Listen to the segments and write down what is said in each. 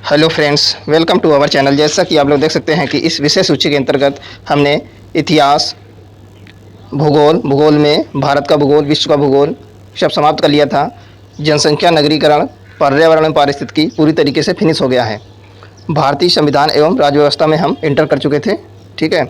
Hello friends, welcome to our channel. जैसा कि आप लोग देख सकते हैं कि इस विषय सूची के अंतर्गत हमने इतिहास, भूगोल में भारत का भूगोल, विश्व का भूगोल सब समाप्त कर लिया था। जनसंख्या, नगरीकरण, पर्यावरण और पारिस्थितिकी पूरी तरीके से फिनिश हो गया है। भारतीय संविधान एवं राज्य व्यवस्था में हम इंटर कर चुके थे, ठीक है।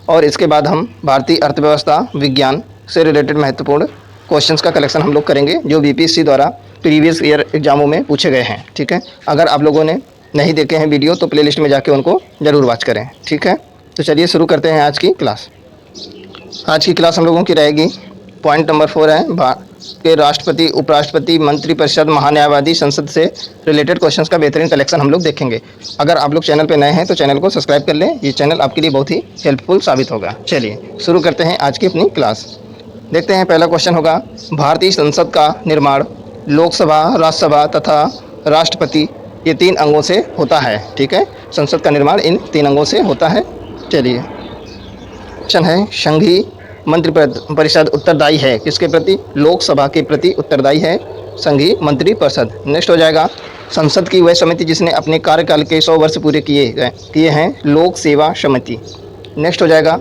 और इसके बाद हम भारतीय अर्थव्यवस्था विज्ञान से रिलेटेड महत्वपूर्ण क्वेश्चंस का कलेक्शन हम लोग करेंगे, जो बीपीएससी द्वारा प्रीवियस ईयर एग्जामों में पूछे गए हैं, ठीक है। अगर आप लोगों ने नहीं देखे हैं वीडियो तो प्लेलिस्ट में जाके उनको ज़रूर वॉच करें, ठीक है। तो चलिए शुरू करते हैं आज की क्लास। आज की क्लास हम लोगों की रहेगी, पॉइंट नंबर 4 है भारत के राष्ट्रपति, उपराष्ट्रपति, मंत्रिपरिषद, महान्यायवादी, संसद से रिलेटेड क्वेश्चंस का बेहतरीन कलेक्शन हम लोग देखेंगे। अगर आप लोग चैनल पे नए हैं तो चैनल को सब्सक्राइब कर लें, ये चैनल आपके लिए बहुत ही हेल्पफुल साबित होगा। चलिए शुरू करते हैं आज की अपनी क्लास। देखते हैं, पहला क्वेश्चन होगा, भारतीय संसद का निर्माण लोकसभा, राज्यसभा तथा राष्ट्रपति ये 3 अंगों से होता है, ठीक है। संसद का निर्माण इन 3 अंगों से होता है। चलिए, क्वेश्चन है, संघीय मंत्रिपरिषद उत्तरदायी है किसके प्रति? लोकसभा के प्रति उत्तरदायी है संघीय मंत्रिपरिषद। नेक्स्ट हो जाएगा, संसद की वह समिति जिसने अपने कार्यकाल के 100 वर्ष पूरे किए हैं, लोक सेवा समिति। नेक्स्ट हो जाएगा,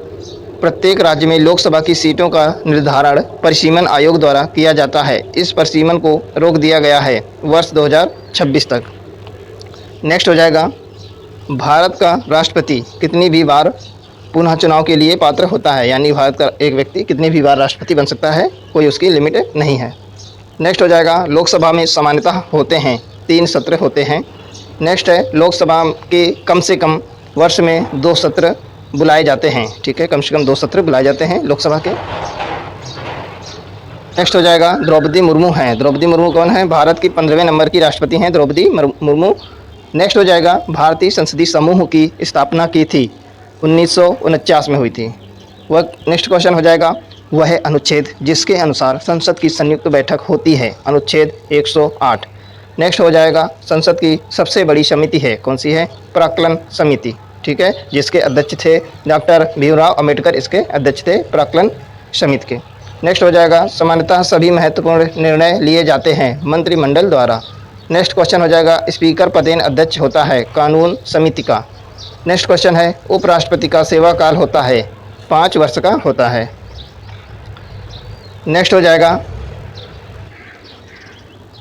प्रत्येक राज्य में लोकसभा की सीटों का निर्धारण परिसीमन आयोग द्वारा किया जाता है। इस परिसीमन को रोक दिया गया है वर्ष 2026 तक। नेक्स्ट हो जाएगा, भारत का राष्ट्रपति कितनी भी बार पुनः चुनाव के लिए पात्र होता है, यानी भारत का एक व्यक्ति कितनी भी बार राष्ट्रपति बन सकता है, कोई उसकी लिमिट नहीं है। नेक्स्ट हो जाएगा, लोकसभा में सामान्यतः होते हैं 3 सत्र होते हैं। नेक्स्ट है, लोकसभा के कम से कम वर्ष में 2 सत्र बुलाए जाते हैं, ठीक है, कम से कम 2 सत्र बुलाए जाते हैं लोकसभा के। नेक्स्ट हो जाएगा, द्रौपदी मुर्मू हैं। द्रौपदी मुर्मू कौन है? भारत की 15वें नंबर की राष्ट्रपति हैं द्रौपदी मुर्मू। नेक्स्ट हो जाएगा, भारतीय संसदीय समूह की स्थापना की थी 1949 में हुई थी वह। नेक्स्ट क्वेश्चन हो जाएगा, वह अनुच्छेद जिसके अनुसार संसद की संयुक्त बैठक होती है, अनुच्छेद 108। नेक्स्ट हो जाएगा, संसद की सबसे बड़ी समिति है, कौन सी है? प्राक्कलन समिति, ठीक है, जिसके अध्यक्ष थे डॉक्टर भीमराव अंबेडकर, इसके अध्यक्ष थे प्राक्कलन समिति के। नेक्स्ट हो जाएगा, सामान्यतः सभी महत्वपूर्ण निर्णय लिए जाते हैं मंत्रिमंडल द्वारा। नेक्स्ट क्वेश्चन हो जाएगा, स्पीकर पदेन अध्यक्ष होता है कानून समिति का। नेक्स्ट क्वेश्चन है, उपराष्ट्रपति का सेवा काल होता है 5 वर्ष का होता है। नेक्स्ट हो जाएगा,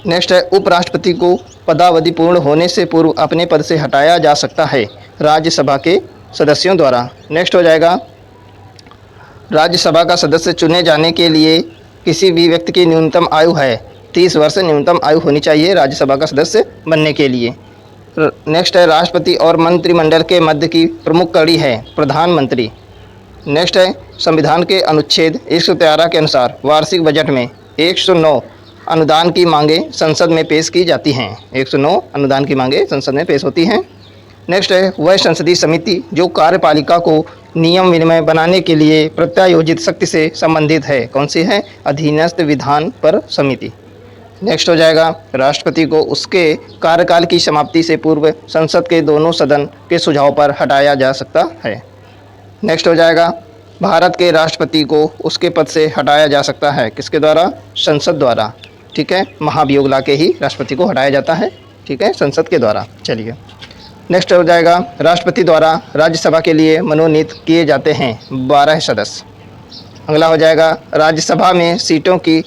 नेक्स्ट है, उपराष्ट्रपति को पदावधि पूर्ण होने से पूर्व अपने पद से हटाया जा सकता है राज्यसभा के सदस्यों द्वारा। नेक्स्ट हो जाएगा, राज्यसभा का सदस्य चुने जाने के लिए किसी भी व्यक्ति की न्यूनतम आयु है 30 वर्ष न्यूनतम आयु होनी चाहिए राज्यसभा का सदस्य बनने के लिए। नेक्स्ट है, राष्ट्रपति और मंत्रिमंडल के मध्य की प्रमुख कड़ी है प्रधानमंत्री। नेक्स्ट है, संविधान के अनुच्छेद 113 के अनुसार वार्षिक बजट में 109 अनुदान की मांगें संसद में पेश की जाती हैं। 109 अनुदान की मांगें संसद में पेश होती हैं। नेक्स्ट है, वह संसदीय समिति जो कार्यपालिका को नियम विनिमय बनाने के लिए प्रत्यायोजित शक्ति से संबंधित है, कौन सी है? अधीनस्थ विधान पर समिति। नेक्स्ट हो जाएगा, राष्ट्रपति को उसके कार्यकाल की समाप्ति से पूर्व संसद के दोनों सदन के सुझाव पर हटाया जा सकता है। नेक्स्ट हो जाएगा, भारत के राष्ट्रपति को उसके पद से हटाया जा सकता है, किसके द्वारा? संसद द्वारा, ठीक है, महाभियोग ला के ही राष्ट्रपति को हटाया जाता है, ठीक है, संसद के द्वारा। चलिए, नेक्स्ट हो जाएगा, राष्ट्रपति द्वारा राज्यसभा के लिए मनोनीत किए जाते हैं 12 सदस्य। अगला हो जाएगा, राज्यसभा में सीटों की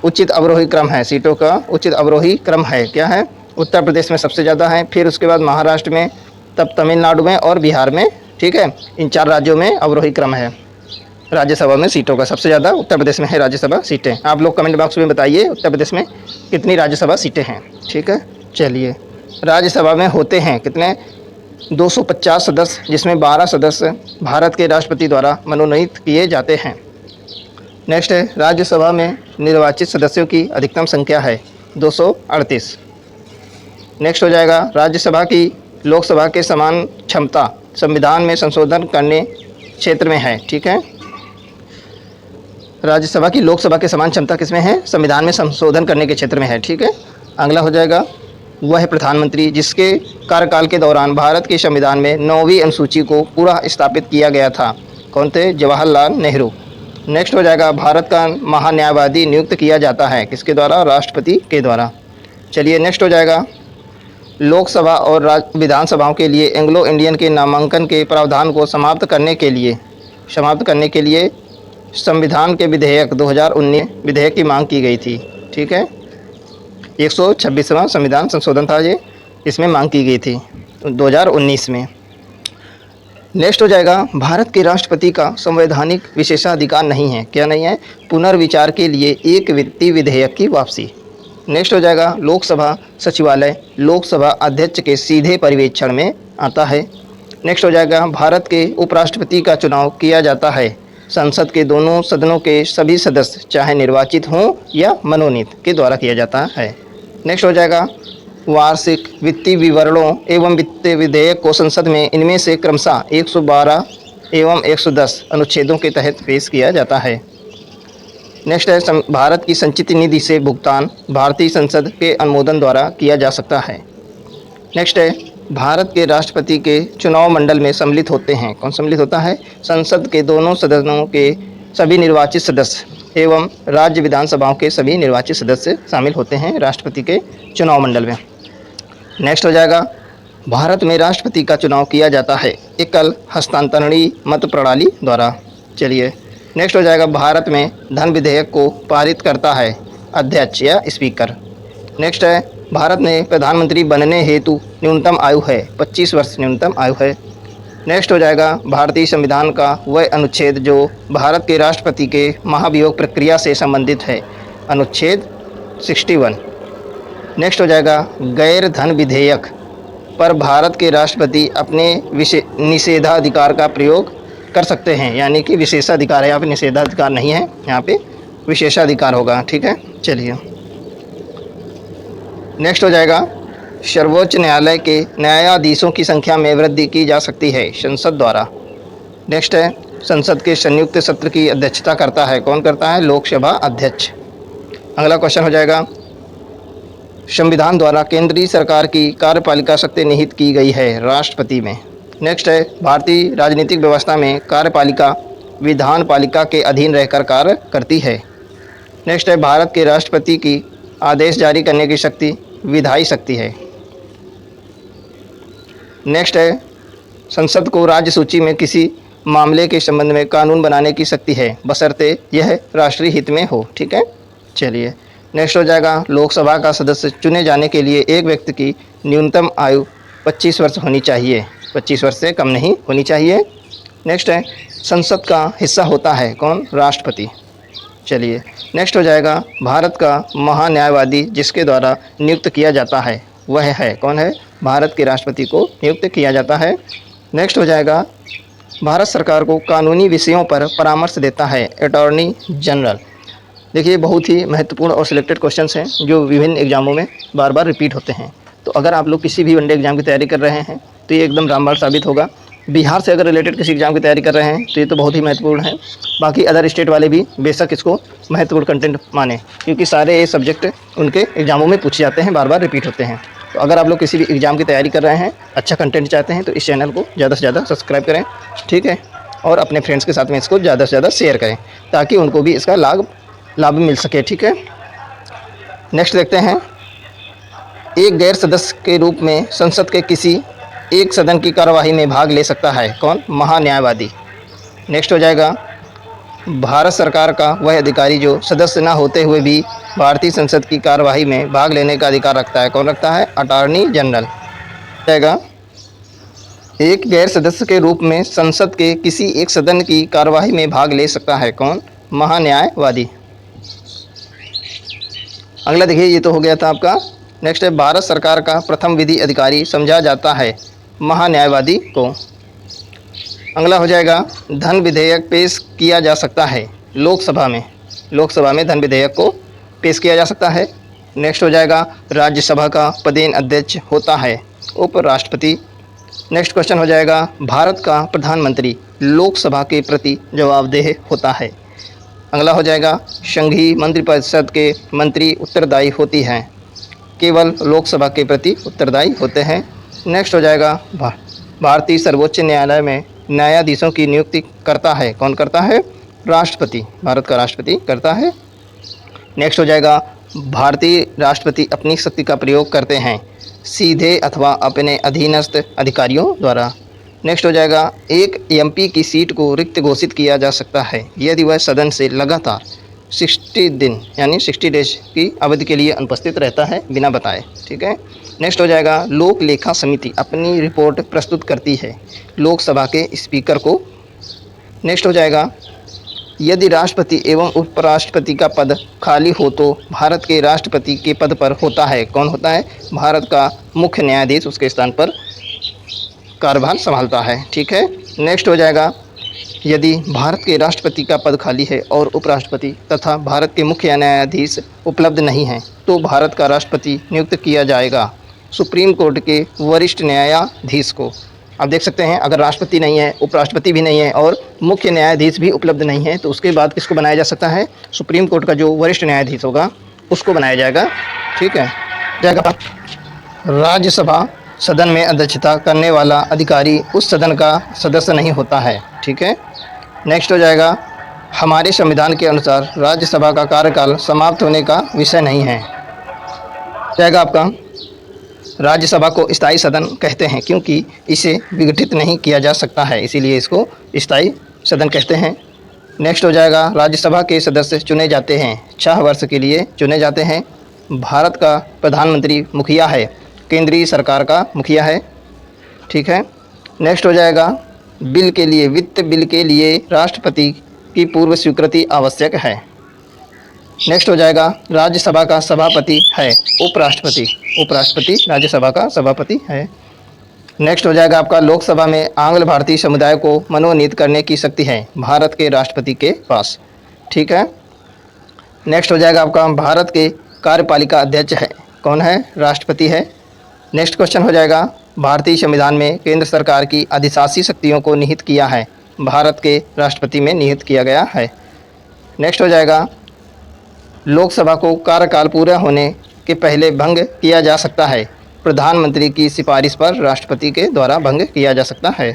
उचित अवरोही क्रम है, सीटों का उचित अवरोही क्रम है, क्या है? उत्तर प्रदेश में सबसे ज़्यादा है, फिर उसके बाद महाराष्ट्र में, तब तमिलनाडु में और बिहार में, ठीक है। इन 4 राज्यों में अवरोही क्रम है राज्यसभा में सीटों का। सबसे ज़्यादा उत्तर प्रदेश में है राज्यसभा सीटें। आप लोग कमेंट बॉक्स में बताइए उत्तर प्रदेश में कितनी राज्यसभा सीटें हैं, ठीक है। चलिए, राज्यसभा में होते हैं कितने? 250 सदस्य, जिसमें 12 सदस्य भारत के राष्ट्रपति द्वारा मनोनीत किए जाते हैं। नेक्स्ट है, राज्यसभा में निर्वाचित सदस्यों की अधिकतम संख्या है 238। नेक्स्ट हो जाएगा, राज्यसभा की लोकसभा के समान क्षमता संविधान में संशोधन करने क्षेत्र में है, ठीक है। राज्यसभा की लोकसभा के समान क्षमता किसमें है? संविधान में संशोधन करने के क्षेत्र में है, ठीक है। अगला हो जाएगा, वह है प्रधानमंत्री जिसके कार्यकाल के दौरान भारत के संविधान में 9वीं अनुसूची को पूरा स्थापित किया गया था, कौन थे? जवाहरलाल नेहरू। नेक्स्ट हो जाएगा, भारत का महान्यायवादी नियुक्त किया जाता है, किसके द्वारा? राष्ट्रपति के द्वारा। चलिए, नेक्स्ट हो जाएगा, लोकसभा और विधानसभाओं के लिए एंग्लो इंडियन के नामांकन के प्रावधान को समाप्त करने के लिए संविधान के विधेयक 2019 विधेयक की मांग की गई थी। ठीक है, 126वां संविधान संशोधन था ये, इसमें मांग की गई थी 2019 में। नेक्स्ट हो जाएगा, भारत के राष्ट्रपति का संवैधानिक विशेषाधिकार नहीं है। क्या नहीं है? पुनर्विचार के लिए एक वित्तीय विधेयक की वापसी। नेक्स्ट हो जाएगा, लोकसभा सचिवालय लोकसभा अध्यक्ष के सीधे पर्यवेक्षण में आता है। नेक्स्ट हो जाएगा, भारत के उपराष्ट्रपति का चुनाव किया जाता है संसद के दोनों सदनों के सभी सदस्य चाहे निर्वाचित हों या मनोनीत के द्वारा किया जाता है। नेक्स्ट हो जाएगा, वार्षिक वित्तीय विवरणों एवं वित्तीय विधेयक को संसद में इनमें से क्रमशः 112 एवं 110 अनुच्छेदों के तहत पेश किया जाता है। नेक्स्ट है, भारत की संचित निधि से भुगतान भारतीय संसद के अनुमोदन द्वारा किया जा सकता है। नेक्स्ट है, भारत के राष्ट्रपति के चुनाव मंडल में सम्मिलित होते हैं। कौन सम्मिलित होता है? संसद के दोनों सदनों के सभी निर्वाचित सदस्य एवं राज्य विधानसभाओं के सभी निर्वाचित सदस्य शामिल होते हैं राष्ट्रपति के चुनाव मंडल में। नेक्स्ट हो जाएगा, भारत में राष्ट्रपति का चुनाव किया जाता है एकल हस्तांतरणीय मत प्रणाली द्वारा। चलिए नेक्स्ट हो जाएगा, भारत में धन विधेयक को पारित करता है अध्यक्ष या स्पीकर। नेक्स्ट है, भारत में प्रधानमंत्री बनने हेतु न्यूनतम आयु है 25 वर्ष न्यूनतम आयु है। नेक्स्ट हो जाएगा, भारतीय संविधान का वह अनुच्छेद जो भारत के राष्ट्रपति के महाभियोग प्रक्रिया से संबंधित है, अनुच्छेद 61। नेक्स्ट हो जाएगा, गैर धन विधेयक पर भारत के राष्ट्रपति अपने निषेधाधिकार का प्रयोग कर सकते हैं, यानी कि विशेषाधिकार है, यहाँ पे निषेधाधिकार नहीं है, यहाँ पे विशेषाधिकार होगा। ठीक है, चलिए नेक्स्ट हो जाएगा, सर्वोच्च न्यायालय के न्यायाधीशों की संख्या में वृद्धि की जा सकती है संसद द्वारा। नेक्स्ट है, संसद के संयुक्त सत्र की अध्यक्षता करता है। कौन करता है? लोकसभा अध्यक्ष। अगला क्वेश्चन हो जाएगा, संविधान द्वारा केंद्रीय सरकार की कार्यपालिका शक्ति निहित की गई है राष्ट्रपति में। नेक्स्ट है, भारतीय राजनीतिक व्यवस्था में कार्यपालिका विधान पालिका के अधीन रहकर कार्य करती है। नेक्स्ट है, भारत के राष्ट्रपति की आदेश जारी करने की शक्ति विधायी शक्ति है। नेक्स्ट है, संसद को राज्य सूची में किसी मामले के संबंध में कानून बनाने की शक्ति है बशर्ते यह राष्ट्रीय हित में हो। ठीक है, चलिए नेक्स्ट हो जाएगा, लोकसभा का सदस्य चुने जाने के लिए एक व्यक्ति की न्यूनतम आयु 25 वर्ष होनी चाहिए, 25 वर्ष से कम नहीं होनी चाहिए। नेक्स्ट है, संसद का हिस्सा होता है कौन? राष्ट्रपति। चलिए नेक्स्ट हो जाएगा, भारत का महान्यायवादी जिसके द्वारा नियुक्त किया जाता है वह है कौन है? भारत के राष्ट्रपति को नियुक्त किया जाता है। नेक्स्ट हो जाएगा, भारत सरकार को कानूनी विषयों पर परामर्श देता है अटॉर्नी जनरल। देखिए बहुत ही महत्वपूर्ण और सिलेक्टेड क्वेश्चंस हैं जो विभिन्न एग्जामों में बार बार रिपीट होते हैं। तो अगर आप लोग किसी भी वनडे एग्जाम की तैयारी कर रहे हैं तो ये एकदम रामबाण साबित होगा। बिहार से अगर रिलेटेड किसी एग्जाम की तैयारी कर रहे हैं तो ये तो बहुत ही महत्वपूर्ण है। बाकी अदर स्टेट वाले भी बेशक इसको महत्वपूर्ण कंटेंट माने, क्योंकि सारे ये सब्जेक्ट उनके एग्जामों में पूछे जाते हैं, बार बार रिपीट होते हैं। तो अगर आप लोग किसी भी एग्जाम की तैयारी कर रहे हैं, अच्छा कंटेंट चाहते हैं, तो इस चैनल को ज़्यादा से ज़्यादा सब्सक्राइब करें। ठीक है, और अपने फ्रेंड्स के साथ में इसको ज़्यादा से ज़्यादा शेयर करें ताकि उनको भी इसका लाभ मिल सके। ठीक है, नेक्स्ट देखते हैं, एक गैर सदस्य के रूप में संसद के किसी एक सदन की कार्यवाही में भाग ले सकता है कौन? महान्यायवादी। नेक्स्ट हो जाएगा, भारत सरकार का वह अधिकारी जो सदस्य न होते हुए भी भारतीय संसद की कार्यवाही में भाग लेने का अधिकार रखता है। कौन रखता है? Attorney general. जाएगा, एक गैर सदस्य के रूप में संसद के किसी एक सदन की कार्यवाही में भाग ले सकता है कौन? महान्यायवादी। अगला देखिए, ये तो हो गया था आपका। नेक्स्ट है, भारत सरकार का प्रथम विधि अधिकारी समझा जाता है महान्यायवादी को। अगला हो जाएगा, धन विधेयक पेश किया जा सकता है लोकसभा में धन विधेयक को पेश किया जा सकता है। नेक्स्ट हो जाएगा, राज्यसभा का पदेन अध्यक्ष होता है उपराष्ट्रपति। नेक्स्ट क्वेश्चन हो जाएगा, भारत का प्रधानमंत्री लोकसभा के प्रति जवाबदेह होता है। अगला हो जाएगा, संघीय मंत्रिपरिषद के मंत्री उत्तरदायी होती हैं, केवल लोकसभा के प्रति उत्तरदायी होते हैं। नेक्स्ट हो जाएगा, भारतीय सर्वोच्च न्यायालय में न्यायाधीशों की नियुक्ति करता है कौन? करता है राष्ट्रपति, भारत का राष्ट्रपति करता है। नेक्स्ट हो जाएगा, भारतीय राष्ट्रपति अपनी शक्ति का प्रयोग करते हैं सीधे अथवा अपने अधीनस्थ अधिकारियों द्वारा। नेक्स्ट हो जाएगा, एक एमपी की सीट को रिक्त घोषित किया जा सकता है यदि वह सदन से लगातार 60 दिन यानी 60 डेज की अवधि के लिए अनुपस्थित रहता है बिना बताए। ठीक है। नेक्स्ट हो जाएगा, लोक लेखा समिति अपनी रिपोर्ट प्रस्तुत करती है लोकसभा के स्पीकर को। नेक्स्ट हो जाएगा, यदि राष्ट्रपति एवं उपराष्ट्रपति का पद खाली हो तो भारत के राष्ट्रपति के पद पर होता है, कौन होता है, भारत का मुख्य न्यायाधीश उसके स्थान पर कार्यभार संभालता है। ठीक है। नेक्स्ट हो जाएगा, यदि भारत के राष्ट्रपति का पद खाली है और उपराष्ट्रपति तथा भारत के मुख्य न्यायाधीश उपलब्ध नहीं हैं तो भारत का राष्ट्रपति नियुक्त किया जाएगा सुप्रीम कोर्ट के वरिष्ठ न्यायाधीश को। आप देख सकते हैं, अगर राष्ट्रपति नहीं है, उपराष्ट्रपति भी नहीं है और मुख्य न्यायाधीश भी उपलब्ध नहीं है तो उसके बाद किसको बनाया जा सकता है, सुप्रीम कोर्ट का जो वरिष्ठ न्यायाधीश होगा उसको बनाया जाएगा। ठीक है। जाएगा, राज्यसभा सदन में अध्यक्षता करने वाला अधिकारी उस सदन का सदस्य नहीं होता है। ठीक है। नेक्स्ट हो जाएगा, हमारे संविधान के अनुसार राज्यसभा का कार्यकाल समाप्त होने का विषय नहीं है। जाएगा आपका, राज्यसभा को स्थायी सदन कहते हैं क्योंकि इसे विघटित नहीं किया जा सकता है, इसीलिए इसको स्थायी सदन कहते हैं। नेक्स्ट हो जाएगा, राज्यसभा के सदस्य चुने जाते हैं 6 वर्ष के लिए चुने जाते हैं। भारत का प्रधानमंत्री मुखिया है, केंद्रीय सरकार का मुखिया है। ठीक है। नेक्स्ट हो जाएगा, बिल के लिए, वित्त बिल के लिए राष्ट्रपति की पूर्व स्वीकृति आवश्यक है। नेक्स्ट हो जाएगा, राज्यसभा का सभापति है उपराष्ट्रपति, उपराष्ट्रपति राज्यसभा का सभापति है। नेक्स्ट हो जाएगा आपका, लोकसभा में आंग्ल भारतीय समुदाय को मनोनीत करने की शक्ति है भारत के राष्ट्रपति के पास। ठीक है। नेक्स्ट हो जाएगा आपका, भारत के कार्यपालिका अध्यक्ष है, कौन है, राष्ट्रपति है। नेक्स्ट क्वेश्चन हो जाएगा, भारतीय संविधान में केंद्र सरकार की अधिशासी शक्तियों को निहित किया है, भारत के राष्ट्रपति में निहित किया गया है। नेक्स्ट हो जाएगा, लोकसभा को कार्यकाल पूरा होने के पहले भंग किया जा सकता है, प्रधानमंत्री की सिफारिश पर राष्ट्रपति के द्वारा भंग किया जा सकता है।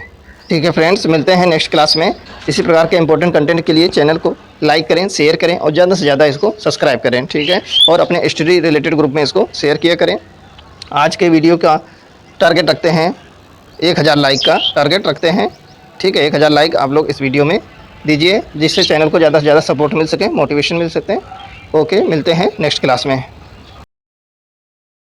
ठीक है फ्रेंड्स, मिलते हैं नेक्स्ट क्लास में। इसी प्रकार के इंपॉर्टेंट कंटेंट के लिए चैनल को लाइक करें, शेयर करें और ज़्यादा से ज़्यादा इसको सब्सक्राइब करें। ठीक है। और अपने हिस्ट्री रिलेटेड ग्रुप में इसको शेयर किया करें। आज के वीडियो का टारगेट रखते हैं 1000 लाइक का टारगेट रखते हैं। ठीक है। 1000 लाइक आप लोग इस वीडियो में दीजिए जिससे चैनल को ज़्यादा से ज़्यादा सपोर्ट मिल सके, मोटिवेशन मिल सकते हैं। ओके, मिलते हैं नेक्स्ट क्लास में।